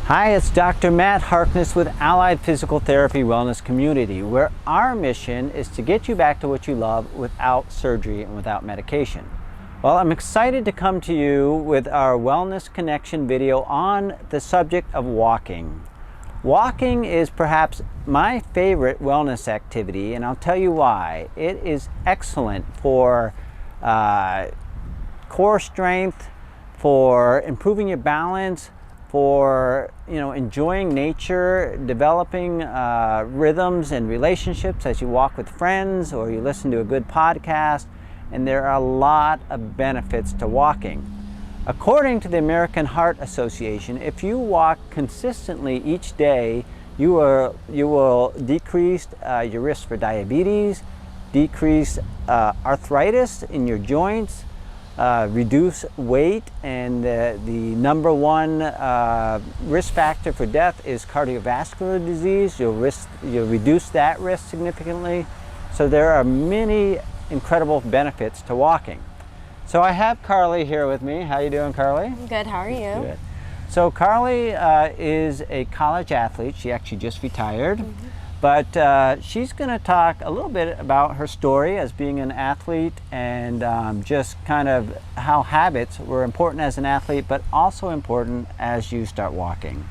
Hi, it's Dr. Matt Harkness with Allied Physical Therapy Wellness Community, where our mission is to get you back to what you love without surgery and without medication. Well, I'm excited to come to you with our Wellness Connection video on the subject of walking. Walking is perhaps my favorite wellness activity, and I'll tell you why. It is excellent for core strength, for improving your balance, for enjoying nature, developing rhythms and relationships as you walk with friends or you listen to a good podcast, and there are a lot of benefits to walking. According to the American Heart Association, if you walk consistently each day, you will decrease your risk for diabetes, decrease arthritis in your joints, reduce weight, and the number one risk factor for death is cardiovascular disease. You'll reduce that risk significantly. So there are many incredible benefits to walking. So I have Karleigh here with me. How you doing, Karleigh? Good, how are you? Good. So Karleigh is a college athlete. She actually just retired. But she's going to talk a little bit about her story as being an athlete and just kind of how habits were important as an athlete, but also important as you start walking.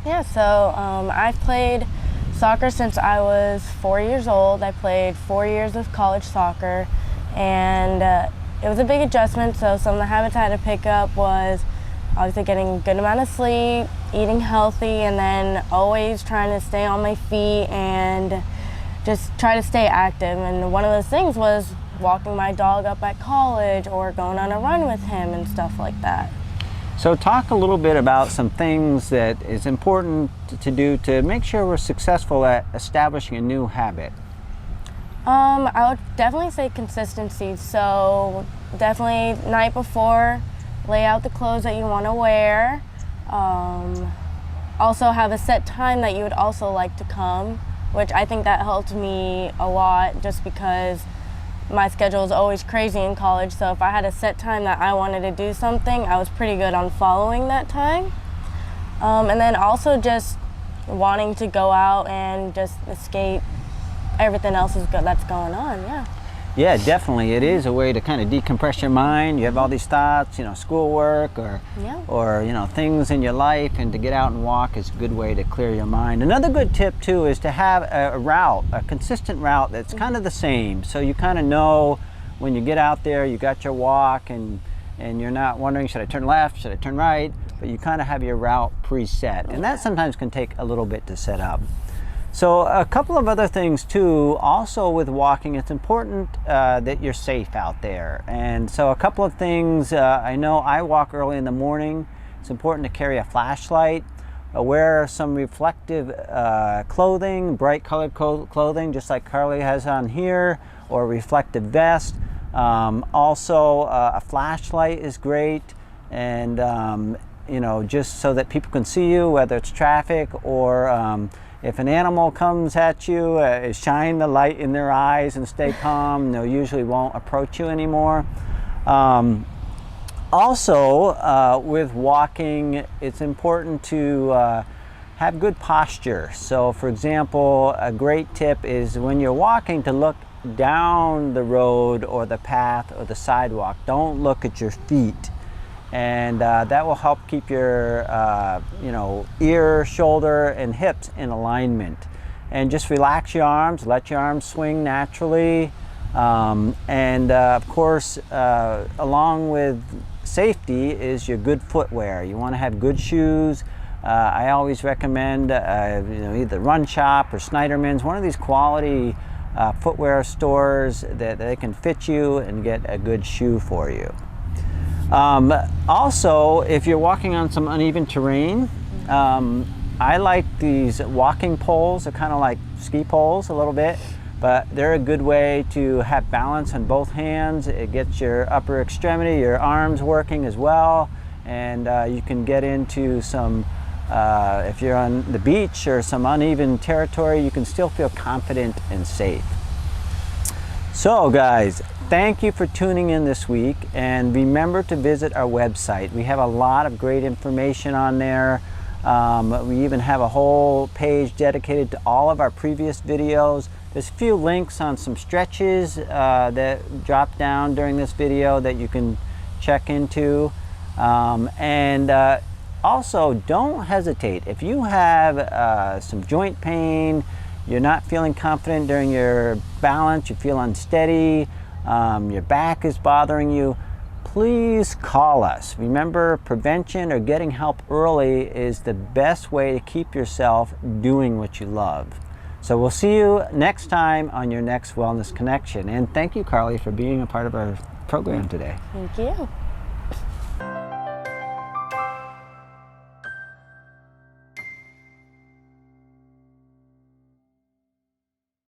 Yeah, so I've played soccer since I was 4 years old. I played 4 years of college soccer, and it was a big adjustment. So some of the habits I had to pick up was obviously getting a good amount of sleep, eating healthy, and then always trying to stay on my feet and just try to stay active. And one of those things was walking my dog up at college or going on a run with him and stuff like that. So talk a little bit about some things that is important to do to make sure we're successful at establishing a new habit. I would definitely say consistency. So definitely night before, lay out the clothes that you want to wear. Also have a set time that you would also like to come, which I think that helped me a lot just because my schedule is always crazy in college. So if I had a set time that I wanted to do something, I was pretty good on following that time. And then also just wanting to go out and just escape everything else that's going on, yeah. Yeah, definitely. It is a way to kind of decompress your mind. You have all these thoughts, schoolwork or things in your life, and to get out and walk is a good way to clear your mind. Another good tip too is to have a route, a consistent route that's kind of the same. So you kind of know when you get out there, you got your walk, and you're not wondering, should I turn left, should I turn right? But you kind of have your route preset, and that sometimes can take a little bit to set up. So a couple of other things too, also with walking, it's important that you're safe out there. And so a couple of things, I know I walk early in the morning. It's important to carry a flashlight, wear some reflective clothing, bright colored clothing, just like Karleigh has on here, or a reflective vest. Also a flashlight is great, and just so that people can see you, whether it's traffic or if an animal comes at you, shine the light in their eyes and stay calm. They usually won't approach you anymore. Also, with walking, it's important to have good posture. So for example, a great tip is when you're walking to look down the road or the path or the sidewalk. Don't look at your feet. And that will help keep your ear, shoulder, and hips in alignment. And just relax your arms, let your arms swing naturally. Of course, along with safety is your good footwear. You want to have good shoes. I always recommend either Run Shop or Snyderman's, one of these quality footwear stores that they can fit you and get a good shoe for you. Also, if you're walking on some uneven terrain, I like these walking poles. They're kind of like ski poles a little bit, but they're a good way to have balance on both hands. It gets your upper extremity, your arms working as well, and you can get into some, if you're on the beach or some uneven territory, you can still feel confident and safe. So guys, thank you for tuning in this week, and remember to visit our website. We have a lot of great information on there. We even have a whole page dedicated to all of our previous videos. There's a few links on some stretches that drop down during this video that you can check into. Also, don't hesitate. If you have some joint pain, you're not feeling confident during your balance, you feel unsteady, your back is bothering you, please call us. Remember, prevention or getting help early is the best way to keep yourself doing what you love. So we'll see you next time on your next Wellness Connection. And thank you, Karleigh, for being a part of our program today. Thank you.